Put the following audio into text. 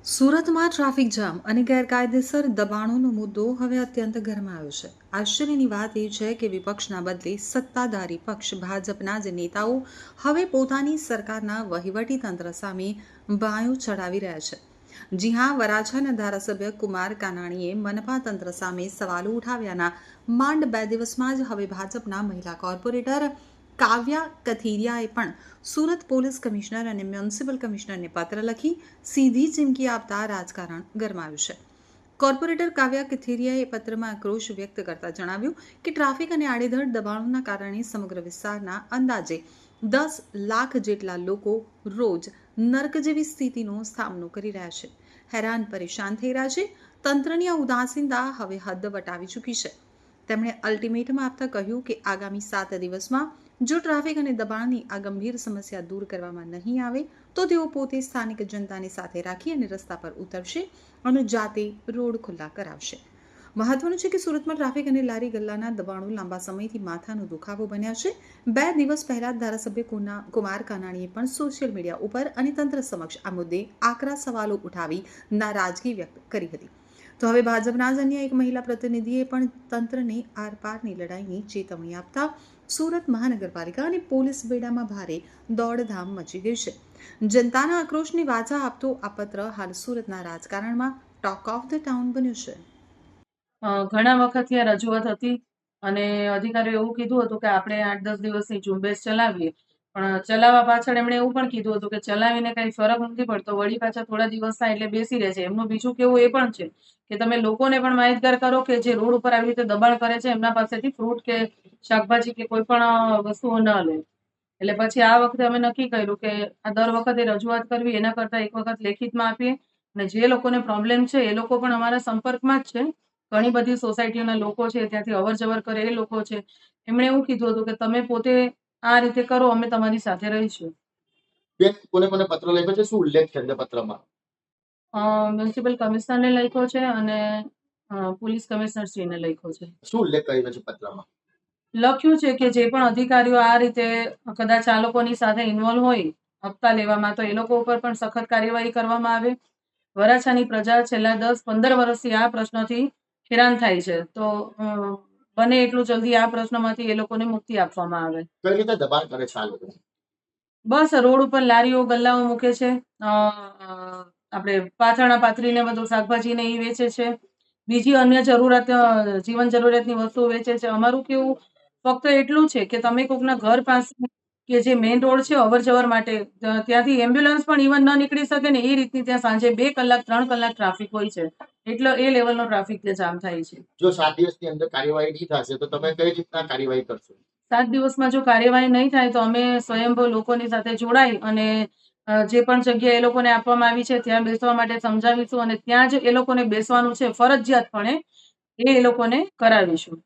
સુરતમાં traffic jam અને ગેરકાયદેસર દબાણોનો મુદ્દો હવે અત્યંત ગરમાયો છે. આશ્ચર્યની વાત એ છે કે વિપક્ષના બદલે સત્તાધારી પક્ષ ભાજપના જ નેતાઓ હવે પોતાની સરકારના વહીવટીતંત્ર સામે બાયો ચડાવી રહ્યા છે. જી હા, વરાછાના ધારાસભ્ય કુમાર કાનાણીએ મનપા તંત્ર સામે સવાલો ઉઠાવ્યાના માંડ 2 દિવસમાં જ હવે ભાજપના મહિલા કોર્પોરેટર કાવ્યા કથિરિયાએ પણ સુરત પોલીસ કમિશનર અને મ્યુનિસિપલ કમિશનરને પત્ર લખી સીધી ચીમકી આપતા રાજકારણ ગરમાયું છે. કોર્પોરેટર કાવ્યા કથિરિયાએ પત્રમાં આક્રોશ વ્યક્ત કરતા જણાવ્યું કે ટ્રાફિક અને આડેધડ દબાણોના કારણે સમગ્ર વિસ્તારના અંદાજે 10 લાખ જેટલા લોકો રોજ નર્ક જેવી સ્થિતિનો સામનો કરી રહ્યા છે. હેરાન પરેશાન થઈ રહ્યા છે. તંત્રની આ ઉદાસીનતા હવે હદ વટાવી ચૂકી છે. તેમણે અલ્ટિમેટમ આપતા કહ્યું કે આગામી 7 દિવસમાં જો ટ્રાફિક અને દબાણની આ ગંભીર સમસ્યા દૂર કરવામાં નહીં આવે તો તેઓ પોતે સ્થાનિક જનતાને સાથે રાખી અને રસ્તા પર ઉતરશે અને જાતે રોડ ખુલ્લા કરાવશે. મહત્વનું છે કે સુરતમાં ટ્રાફિક અને લારી ગલ્લાના દબાણો લાંબા સમયથી માથાનો દુખાવો બન્યા છે. 2 દિવસ પહેલા ધારાસભ્ય કુમાર કાનાણીએ પણ સોશિયલ મીડિયા ઉપર અને તંત્ર સમક્ષ આ મુદ્દે આકરા સવાલો ઉઠાવી નારાજગી વ્યક્ત કરી હતી. તો હવે ભાજપના જ અન્ય એક મહિલા પ્રતિનિધિએ પણ તંત્રને આરપારની લડાઈની ચેતવણી આપતા સુરત મહાનગરપાલિકા અને પોલીસ બેડામાં ભારે દોડધામ મચી ગઈ છે. જનતાના આક્રોશની વાચા આપતો આ પત્ર હાલ સુરતના રાજકારણમાં ટોક ઓફ ધ ટાઉન બન્યું છે. ઘણા વખતથી આ રજૂઆત હતી અને અધિકારીઓ એવું કીધું હતું કે આપણે 8-10 દિવસની ઝુંબેશ ચલાવીએ, પણ ચલાવવા પાછળ એમણે એવું પણ કીધું હતું કે ચલાવીને કંઈ ફરક નથી પડતો, વળી પાછા થોડા દિવસ થાય એટલે બેસી રહે છે. એમનું બીજું કેવું એ પણ છે કે તમે લોકોને પણ માહિતગાર કરો કે જે રોડ ઉપર આવી રીતે દબાણ કરે છે એમના પાસેથી ફ્રૂટ કે શાકભાજી કે કોઈ પણ વસ્તુઓ ન લે. એટલે પછી આ વખતે અમે નક્કી કર્યું કે આ દર વખતે રજૂઆત કરવી એના કરતાં એક વખત લેખિતમાં આપીએ અને જે લોકોને પ્રોબ્લેમ છે એ લોકો પણ અમારા સંપર્કમાં જ છે. ઘણી બધી સોસાયટીઓના લોકો છે, ત્યાંથી અવર-જવર કરે એ લોકો છે. એમણે એવું કીધું હતું કે તમે પોતે આ રીતે કરો, અમે તમારી સાથે રહીશું. બેન, કોને કોને પત્ર લખ્યો છે? શું ઉલ્લેખ છે પત્રમાં? મ્યુનિસિપલ કમિશનરને લખ્યો છે અને પોલીસ કમિશનરશ્રીને લખ્યો છે. શું ઉલ્લેખ કર્યો છે પત્રમાં? લખ્યું છે કે જે પણ અધિકારીઓ આ રીતે કદાચ આ લોકોની સાથે ઇન્વોલ્વ હોય હપ્તા લેવામાં, તો એ લોકો ઉપર પણ સખત કાર્યવાહી કરવામાં આવે. વરાછાની પ્રજા છેલ્લા 10-15 વર્ષથી આ પ્રશ્નથી હેરાન થાય છે, તો બને એટલું જલ્દી આ પ્રશ્નમાંથી એ લોકોને મુક્તિ આપવામાં આવે. કઈ રીતે દબાણ કરે છે આ લોકો? બસ રોડ ઉપર લારીઓ ગલ્લાઓ મૂકે છે, આપણે પાથરણા પાથરીને બધું શાકભાજીને એ વેચે છે, બીજી અન્ય જીવન જરૂરિયાતની વસ્તુઓ વેચે છે. અમારું કેવું ફક્ત એટલું છે કે તમે કોકના ઘર પાસે કે જે મેઇન રોડ છે અવર જવર માટે, ત્યાંથી એમ્બ્યુલન્સ પણ ઇવન ન નીકળી શકે ને એ રીતની ત્યાં સાંજે 2 કલાક 3 કલાક ટ્રાફિક હોય છે. એટલે એ લેવલનો ટ્રાફિક ત્યાં જામ થાય છે. જો 7 દિવસની અંદર કાર્યવાહી નહીં થશે તો તમે કઈ રીતના કાર્યવાહી કરશો? 7 દિવસમાં જો કાર્યવાહી નહીં થાય તો અમે સ્વયંભૂ લોકોની સાથે જોડાઈ અને જે પણ જગ્યા એ લોકોને આપવામાં આવી છે ત્યાં બેસવા માટે સમજાવીશું અને ત્યાં જ એ લોકોને બેસવાનું છે ફરજિયાતપણે એ લોકોને કરાવીશું.